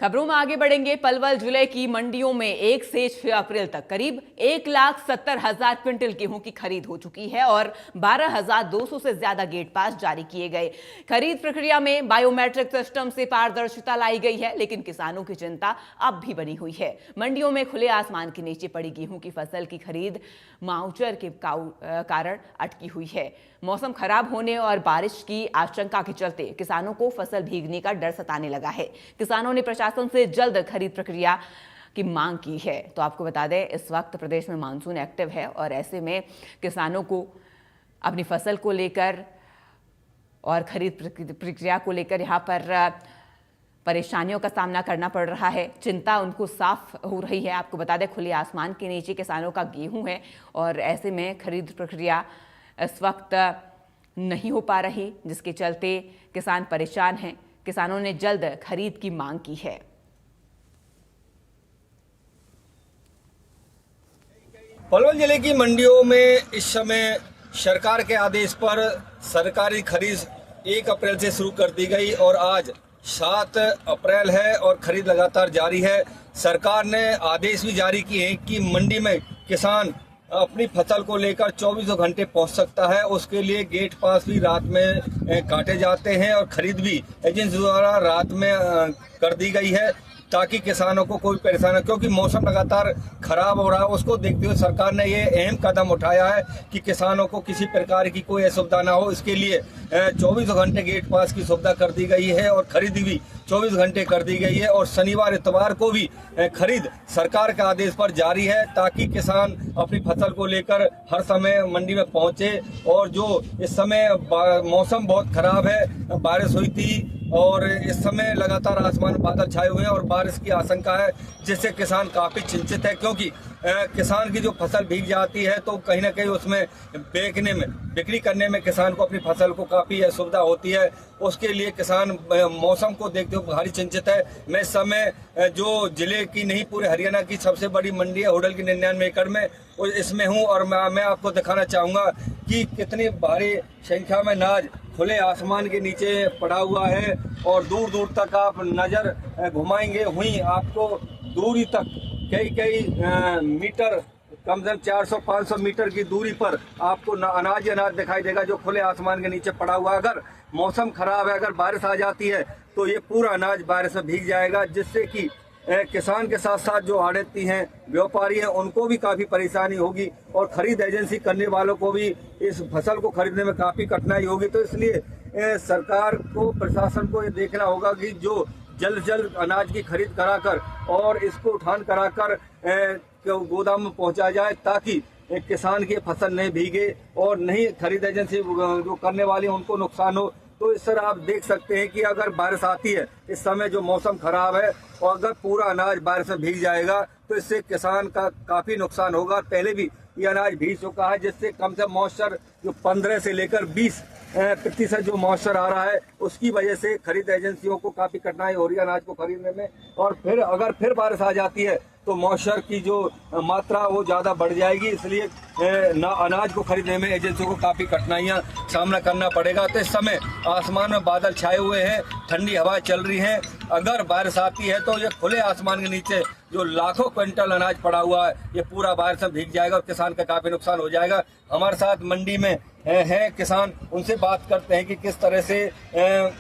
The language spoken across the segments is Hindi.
खबरों में आगे बढ़ेंगे। पलवल जिले की मंडियों में 1 से 6 अप्रैल तक करीब 1,70,000 क्विंटल गेहूं की खरीद हो चुकी है और 12,200 से ज्यादा गेट पास जारी किए गए। खरीद प्रक्रिया में बायोमेट्रिक सिस्टम से पारदर्शिता लाई गई है, लेकिन किसानों की चिंता अब भी बनी हुई है। मंडियों में खुले आसमान के नीचे पड़ी गेहूं की फसल की खरीद माउचर के कारण अटकी हुई है। मौसम खराब होने और बारिश की आशंका के चलते किसानों को फसल भीगने का डर सताने लगा है। किसानों ने प्रशासन से जल्द खरीद प्रक्रिया की मांग की है। तो आपको बता दें, इस वक्त प्रदेश में मानसून एक्टिव है और ऐसे में किसानों को अपनी फसल को लेकर और खरीद प्रक्रिया को लेकर यहाँ पर परेशानियों का सामना करना पड़ रहा है। चिंता उनको साफ हो रही है। आपको बता दें, खुले आसमान के नीचे किसानों का गेहूं है और ऐसे में खरीद प्रक्रिया इस वक्त नहीं हो पा रही, जिसके चलते किसान परेशान हैं। किसानों ने जल्द खरीद की मांग की है। पलवल जिले की मंडियों में इस समय सरकार के आदेश पर सरकारी खरीद 1 अप्रैल से शुरू कर दी गई और आज 7 अप्रैल है और खरीद लगातार जारी है। सरकार ने आदेश भी जारी किए हैं कि मंडी में किसान अपनी फसल को लेकर 24 घंटे पहुंच सकता है। उसके लिए गेट पास भी रात में काटे जाते हैं और खरीद भी एजेंसी द्वारा रात में कर दी गई है, ताकि किसानों को कोई परेशानी, क्योंकि मौसम लगातार खराब हो रहा है, उसको देखते हुए सरकार ने ये अहम कदम उठाया है कि किसानों को किसी प्रकार की कोई असुविधा ना हो। इसके लिए 24 घंटे गेट पास की सुविधा कर दी गई है और खरीद भी 24 घंटे कर दी गई है और शनिवार इतवार को भी खरीद सरकार के आदेश पर जारी है, ताकि किसान अपनी फसल को लेकर हर समय मंडी में पहुंचे। और जो इस समय मौसम बहुत खराब है, बारिश हुई थी और इस समय लगातार आसमान में बादल छाए हुए हैं और बारिश की आशंका है, जिससे किसान काफी चिंतित है, क्योंकि किसान की जो फसल भीग जाती है तो कहीं ना कहीं उसमें बिक्री करने में किसान को अपनी फसल को काफी असुविधा होती है। उसके लिए किसान मौसम को देखते हुए भारी चिंतित है। मैं इस समय जो जिले की नहीं पूरे हरियाणा की सबसे बड़ी मंडी है होडल की 99 एकड़ में, इसमें हूँ और मैं आपको दिखाना चाहूँगा कि कितनी भारी संख्या में अनाज खुले आसमान के नीचे पड़ा हुआ है और दूर दूर तक आप नजर घुमाएंगे हुई आपको दूरी तक कई मीटर, कम से कम 400-500 मीटर की दूरी पर आपको अनाज दिखाई देगा जो खुले आसमान के नीचे पड़ा हुआ है। अगर मौसम खराब है, अगर बारिश आ जाती है तो ये पूरा अनाज बारिश में भीग जाएगा, जिससे कि किसान के साथ साथ जो आड़ती हैं, व्यापारी हैं, उनको भी काफ़ी परेशानी होगी और खरीद एजेंसी करने वालों को भी इस फसल को खरीदने में काफ़ी कठिनाई होगी। तो इसलिए सरकार को, प्रशासन को ये देखना होगा कि जो जल्द अनाज की खरीद कराकर और इसको उठान कराकर गोदाम में पहुंचाया जाए, ताकि किसान की फसल नहीं भीगे और नहीं खरीद एजेंसी जो करने वाली उनको नुकसान हो। तो इस तरह आप देख सकते हैं कि अगर बारिश आती है, इस समय जो मौसम खराब है और अगर पूरा अनाज बारिश में भीग जाएगा तो इससे किसान का काफी नुकसान होगा। पहले भी ये अनाज भीग चुका है, जिससे कम से मॉइस्चर जो 15 से लेकर 20% जो मॉइस्चर आ रहा है, उसकी वजह से खरीद एजेंसियों को काफी कठिनाई हो रही है अनाज को खरीदने में। और फिर अगर फिर बारिश आ जाती है तो मॉइस्चर की जो मात्रा वो ज़्यादा बढ़ जाएगी, इसलिए अनाज को खरीदने में एजेंसियों को काफ़ी कठिनाइयाँ सामना करना पड़ेगा। तो इस समय आसमान में बादल छाए हुए हैं, ठंडी हवा चल रही है। अगर बारिश आती है तो ये खुले आसमान के नीचे जो लाखों क्विंटल अनाज पड़ा हुआ है, ये पूरा बारिश में भीग जाएगा और किसान का काफ़ी नुकसान हो जाएगा। हमारे साथ मंडी में है किसान, उनसे बात करते हैं कि किस तरह से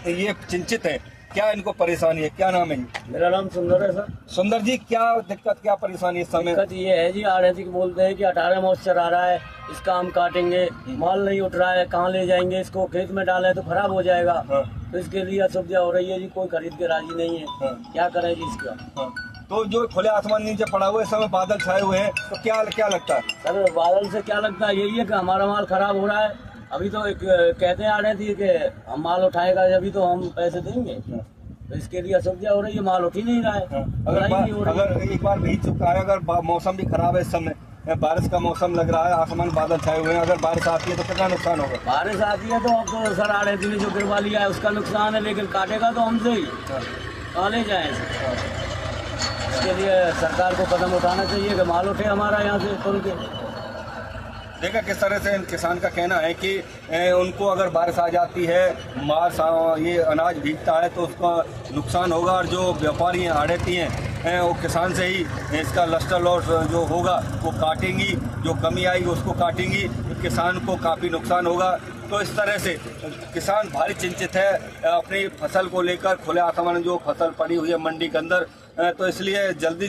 ये चिंतित हैं, क्या इनको परेशानी है। क्या नाम है? मेरा नाम सुंदर है सर। सुंदर जी, क्या दिक्कत, क्या परेशानी इस समय? दिक्कत ये है जी, आड़ती बोलते हैं कि 18 मॉइस्चर आ रहा है, इसका हम काटेंगे, माल नहीं उठ रहा है, कहाँ ले जाएंगे इसको, खेत में डाले तो खराब हो जाएगा। तो इसके लिए असुविधा हो रही है जी, कोई खरीद के राजी नहीं है। क्या करें जी इसका? तो जो खुले आसमान नीचे पड़ा हुआ है, इस समय बादल छाए हुए हैं, तो क्या लगता है सर? बादल से क्या लगता है, यही है कि हमारा माल खराब हो रहा है। अभी तो कहते आ रहे थे कि हम माल उठाएगा जब तो हम पैसे देंगे, तो इसके लिए असुविधा हो रही है, माल उठ ही नहीं रहा है। अगर एक बार भीग चुका है, अगर मौसम भी खराब है, इस समय बारिश का मौसम लग रहा है, आसमान बादल छाए हुए हैं, अगर बारिश आती है तो कितना नुकसान होगा? बारिश आती है तो अब तो सर आड़ती ने जो गिरवा लिया है उसका नुकसान है, लेकिन काटेगा तो हमसे ही, कहाँ ले जाए। इसके लिए सरकार को कदम उठाना चाहिए कि माल उठे हमारा यहाँ से तुल के। देखा किस तरह से किसान का कहना है कि उनको अगर बारिश आ जाती है, ये अनाज भीगता है तो उसका नुकसान होगा, और जो व्यापारी हैं, आड़ती हैं, वो किसान से ही इसका लस्टर लॉस जो होगा वो काटेंगी, जो कमी आएगी उसको काटेंगी, तो किसान को काफ़ी नुकसान होगा। तो इस तरह से किसान भारी चिंतित है अपनी फसल को लेकर। खुले आसमान में जो फसल पड़ी हुई है मंडी के अंदर, तो इसलिए जल्दी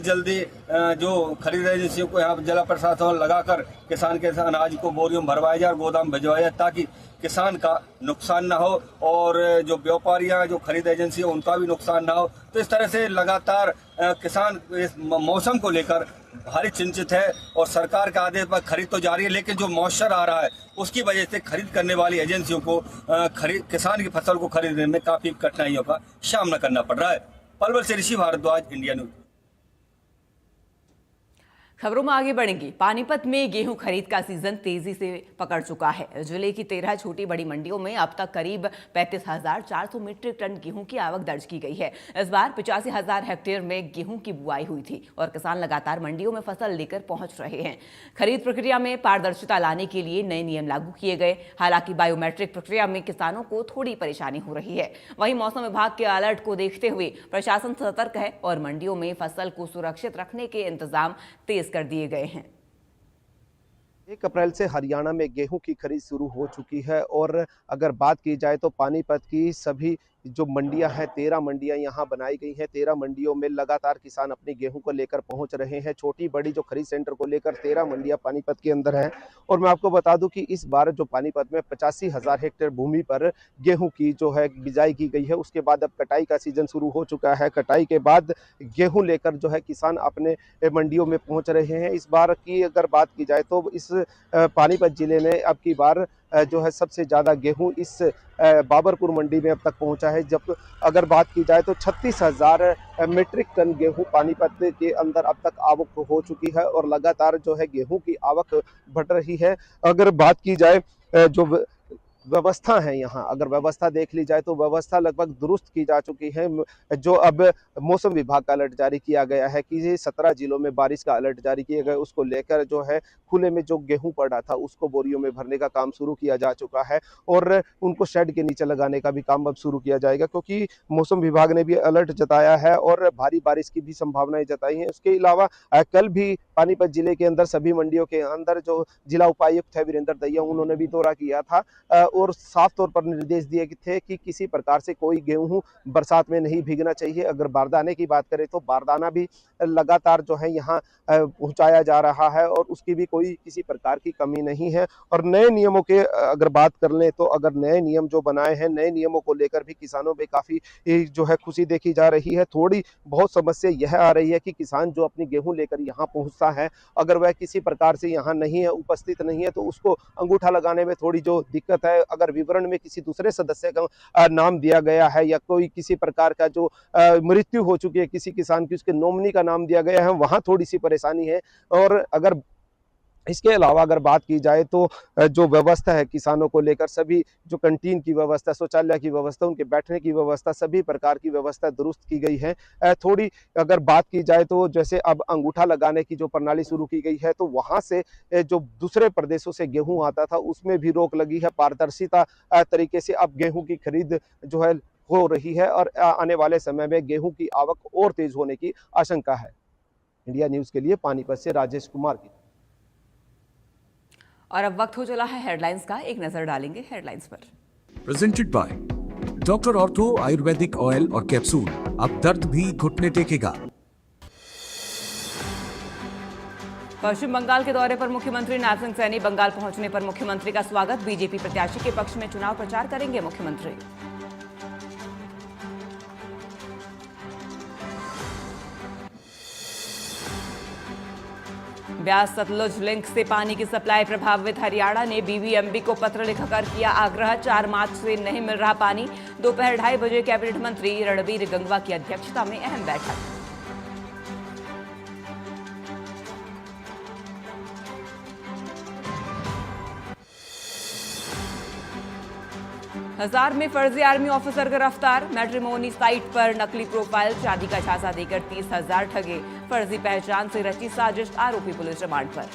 जो खरीद एजेंसियों को यहाँ जिला प्रशासन लगाकर किसान के अनाज को बोरियों में भरवाया जाए और गोदाम भिजवाया जाए, ताकि किसान का नुकसान ना हो और जो व्यापारियाँ, जो खरीद एजेंसी है, उनका भी नुकसान ना हो। तो इस तरह से लगातार किसान इस मौसम को लेकर भारी चिंतित है, और सरकार के आदेश पर खरीद तो जारी है, लेकिन जो मॉइस्चर आ रहा है उसकी वजह से खरीद करने वाली एजेंसियों को किसान की फसल को खरीदने में काफ़ी कठिनाइयों का सामना करना पड़ रहा है। पलवल से ऋषि भारद्वाज, इंडिया न्यूज। खबरों में आगे बढ़ेंगे। पानीपत में गेहूं खरीद का सीजन तेजी से पकड़ चुका है। जिले की 13 छोटी बड़ी मंडियों में अब तक करीब 35,400 मीट्रिक टन गेहूं की आवक दर्ज की गई है। इस बार 85,000 हेक्टेयर में गेहूं की बुआई हुई थी और किसान लगातार मंडियों में फसल लेकर पहुंच रहे हैं। खरीद प्रक्रिया में पारदर्शिता लाने के लिए नए नियम लागू किए गए। हालांकि बायोमेट्रिक प्रक्रिया में किसानों को थोड़ी परेशानी हो रही है। वहीं मौसम विभाग के अलर्ट को देखते हुए प्रशासन सतर्क है और मंडियों में फसल को सुरक्षित रखने के इंतजाम तेज कर दिए गए हैं। 1 अप्रैल से हरियाणा में गेहूं की खरीद शुरू हो चुकी है, और अगर बात की जाए तो पानीपत की सभी जो मंडियां हैं, 13 मंडियां यहां बनाई गई हैं। 13 मंडियों में लगातार किसान अपने गेहूं को लेकर पहुंच रहे हैं। छोटी बड़ी जो खरीद सेंटर को लेकर 13 मंडियां पानीपत के अंदर हैं। और मैं आपको बता दूं कि इस बार जो पानीपत में 85,000 हेक्टेयर भूमि पर गेहूं की जो है बिजाई की गई है। उसके बाद अब कटाई का सीजन शुरू हो चुका है। कटाई के बाद गेहूं लेकर जो है किसान अपने मंडियों में पहुंच रहे हैं। इस बार की अगर बात की जाए तो इस पानीपत जिले में अब की बार जो है सबसे ज़्यादा गेहूं इस बाबरपुर मंडी में अब तक पहुंचा है। जब अगर बात की जाए तो 36,000 मीट्रिक टन गेहूं पानीपत के अंदर अब तक आवक हो चुकी है, और लगातार जो है गेहूं की आवक बढ़ रही है। अगर बात की जाए जो व्यवस्था है यहाँ, अगर व्यवस्था देख ली जाए तो व्यवस्था लगभग दुरुस्त की जा चुकी है। जो अब मौसम विभाग का अलर्ट जारी किया गया है कि 17 जिलों में बारिश का अलर्ट जारी किया गया, उसको लेकर जो है खुले में जो गेहूं पड़ा था उसको बोरियों में भरने का काम शुरू किया जा चुका है, और उनको शेड के नीचे लगाने का भी काम अब शुरू किया जाएगा, क्योंकि मौसम विभाग ने भी अलर्ट जताया है और भारी बारिश की भी संभावनाएं जताई हैं। उसके अलावा कल भी पानीपत जिले के अंदर सभी मंडियों के अंदर जो जिला उपायुक्त है वीरेंद्र दैया, उन्होंने भी दौरा किया था और साफ तौर पर निर्देश दिए थे कि किसी प्रकार से कोई गेहूं बरसात में नहीं भीगना चाहिए। अगर बारदाने की बात करें तो बारदाना भी लगातार जो है यहाँ पहुंचाया जा रहा है और उसकी भी कोई किसी प्रकार की कमी नहीं है। और नए नियमों के अगर बात कर लें तो अगर नए नियम जो बनाए हैं, नए नियमों को लेकर भी किसानों में काफ़ी जो है खुशी देखी जा रही है। थोड़ी बहुत समस्या यह आ रही है कि किसान जो अपनी गेहूं लेकर यहाँ पहुँचता है, अगर वह किसी प्रकार से यहाँ नहीं है, उपस्थित नहीं है, तो उसको अंगूठा लगाने में थोड़ी जो दिक्कत है। अगर विवरण में किसी दूसरे सदस्य का नाम दिया गया है या कोई किसी प्रकार का जो मृत्यु हो चुकी है किसी किसान की, उसके नॉमिनी का नाम दिया गया है, वहाँ थोड़ी सी परेशानी है। और अगर इसके अलावा अगर बात की जाए तो जो व्यवस्था है किसानों को लेकर, सभी जो कैंटीन की व्यवस्था, शौचालय की व्यवस्था, उनके बैठने की व्यवस्था, सभी प्रकार की व्यवस्था दुरुस्त की गई है। थोड़ी अगर बात की जाए तो जैसे अब अंगूठा लगाने की जो प्रणाली शुरू की गई है, तो वहाँ से जो दूसरे प्रदेशों से गेहूं आता था उसमें भी रोक लगी है। पारदर्शिता तरीके से अब गेहूं की खरीद जो है हो रही है और आने वाले समय में गेहूं की आवक और तेज होने की आशंका है। इंडिया न्यूज के लिए पानीपत से राजेश कुमार की। और अब वक्त हो चला है हेडलाइंस का, एक नजर डालेंगे हेडलाइंस पर। Presented by doctor ortho Ayurvedic oil और कैप्सूल, अब दर्द भी घुटने टेकेगा। पश्चिम बंगाल के दौरे पर मुख्यमंत्री नायब सिंह सैनी, बंगाल पहुंचने पर मुख्यमंत्री का स्वागत। बीजेपी प्रत्याशी के पक्ष में चुनाव प्रचार करेंगे मुख्यमंत्री। ब्यास सतलुज लिंक से पानी की सप्लाई प्रभावित, हरियाणा ने बीबीएमबी को पत्र लिखकर किया आग्रह। 4 मार्च से नहीं मिल रहा पानी। दोपहर 2:30 बजे कैबिनेट मंत्री रणबीर गंगवा की अध्यक्षता में अहम बैठक। हज़ार में फर्जी आर्मी ऑफिसर गिरफ्तार। मैट्रिमोनी साइट पर नकली प्रोफाइल, शादी का झांसा देकर 30,000 ठगे। फर्जी पहचान से रची साजिश, आरोपी पुलिस रिमांड पर।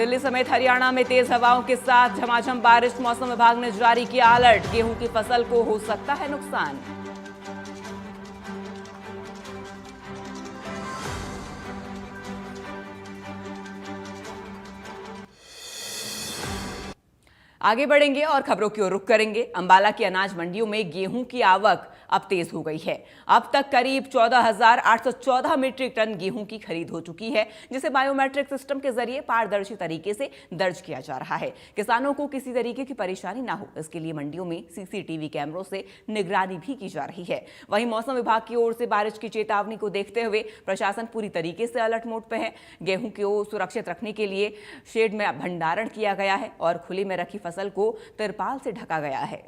दिल्ली समेत हरियाणा में तेज हवाओं के साथ झमाझम बारिश, मौसम विभाग ने जारी किया अलर्ट, गेहूं की फसल को हो सकता है नुकसान। आगे बढ़ेंगे और खबरों की ओर रुख करेंगे। अंबाला की अनाज मंडियों में गेहूं की आवक अब तेज हो गई है। अब तक करीब 14,814 मीट्रिक टन गेहूं की खरीद हो चुकी है, जिसे बायोमेट्रिक सिस्टम के जरिए पारदर्शी तरीके से दर्ज किया जा रहा है। किसानों को किसी तरीके की परेशानी ना हो, इसके लिए मंडियों में सीसीटीवी कैमरों से निगरानी भी की जा रही है। वहीं मौसम विभाग की ओर से बारिश की चेतावनी को देखते हुए प्रशासन पूरी तरीके से अलर्ट मोड पर है। गेहूं को सुरक्षित रखने के लिए शेड में भंडारण किया गया है और खुली में रखी फसल को तिरपाल से ढका गया है।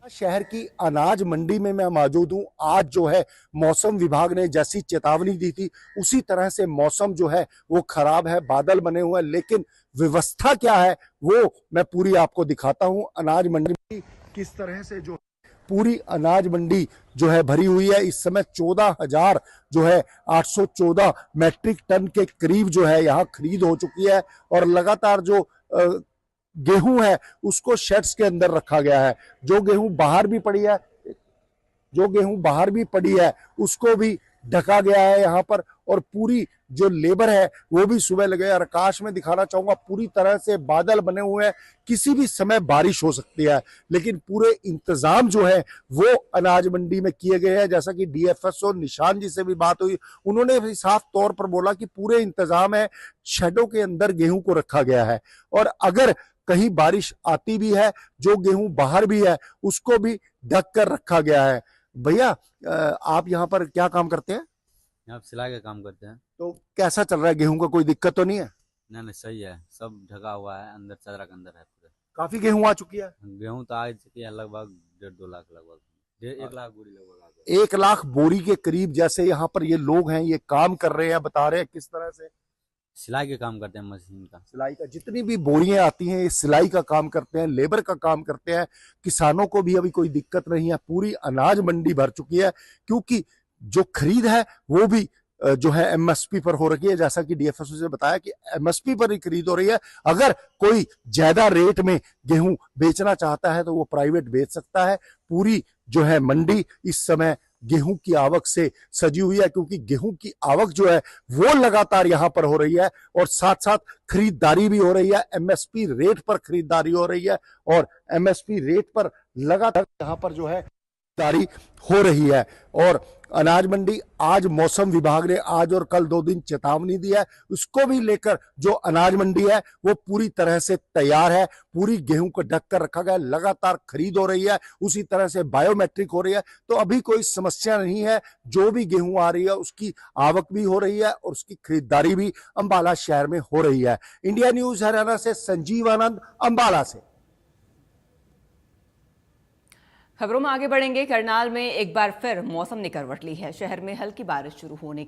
शहर की अनाज मंडी में मैं मौजूद हूं। आज जो है मौसम विभाग ने जैसी चेतावनी दी थी उसी तरह से मौसम जो है वो खराब है, बादल बने हुए हैं, लेकिन व्यवस्था क्या है वो मैं पूरी आपको दिखाता हूं। अनाज मंडी किस तरह से जो पूरी अनाज मंडी जो है भरी हुई है। इस समय 14,000 जो है 814 मैट्रिक टन के करीब जो है यहाँ खरीद हो चुकी है और लगातार जो गेहूं है उसको शेड्स के अंदर रखा गया है। जो गेहूं बाहर भी पड़ी है उसको भी ढका गया है यहाँ पर, और पूरी जो लेबर है वो भी सुबह लगे। आकाश में दिखाना चाहूंगा, पूरी तरह से बादल बने हुए हैं, किसी भी समय बारिश हो सकती है, लेकिन पूरे इंतजाम जो है वो अनाज मंडी में किए गए हैं। जैसा कि डीएफएसओ निशान जी से भी बात हुई, उन्होंने भी साफ तौर पर बोला कि पूरे इंतजाम है, शेडों के अंदर गेहूं को रखा गया है और अगर कहीं बारिश आती भी है, जो गेहूं बाहर भी है उसको भी ढक कर रखा गया है। भैया आप यहाँ पर क्या काम करते हैं? यहाँ सिलाई का काम करते हैं। तो कैसा चल रहा है गेहूं का, कोई दिक्कत तो नहीं है? नहीं सही है, सब ढका हुआ है, अंदर चदरा के अंदर है पूरे। काफी गेहूं आ चुकी है? गेहूं तो आ चुकी है लगभग 1.5-2 लाख, लगभग 1 लाख बोरी लगभग 1 लाख बोरी के करीब। जैसे यहाँ पर ये लोग हैं, ये काम कर रहे हैं, बता रहे हैं किस तरह से सिलाई के काम करते हैं, मशीन का सिलाई का। जितनी भी बोरियां आती हैं ये सिलाई का काम करते हैं, लेबर का काम करते हैं। किसानों को भी अभी कोई दिक्कत नहीं है। पूरी अनाज मंडी भर चुकी है क्योंकि जो खरीद है वो भी जो है एमएसपी पर हो रही है। जैसा कि डीएफएसओ से बताया कि एमएसपी पर ही खरीद हो रही है। अगर कोई ज्यादा रेट में गेहूं बेचना चाहता है तो वो प्राइवेट बेच सकता है। पूरी जो है मंडी इस समय गेहूं की आवक से सजी हुई है क्योंकि गेहूं की आवक जो है वो लगातार यहां पर हो रही है और साथ साथ खरीदारी भी हो रही है। एमएसपी रेट पर खरीदारी हो रही है और एमएसपी रेट पर लगातार यहां पर जो है खरीदारी हो रही है। और अनाज मंडी आज मौसम विभाग ने आज और कल 2 दिन चेतावनी दी है, उसको भी लेकर जो अनाज मंडी है वो पूरी तरह से तैयार है। पूरी गेहूं को ढक कर रखा गया, लगातार खरीद हो रही है, उसी तरह से बायोमेट्रिक हो रही है, तो अभी कोई समस्या नहीं है। जो भी गेहूं आ रही है उसकी आवक भी हो रही है और उसकी खरीदारी भी अंबाला शहर में हो रही है। इंडिया न्यूज हरियाणा से संजीव आनंद, अंबाला से। खबरों में आगे बढ़ेंगे। करनाल में एक बार फिर मौसम ने करवट ली है। शहर में हल्की बारिश शुरू होने के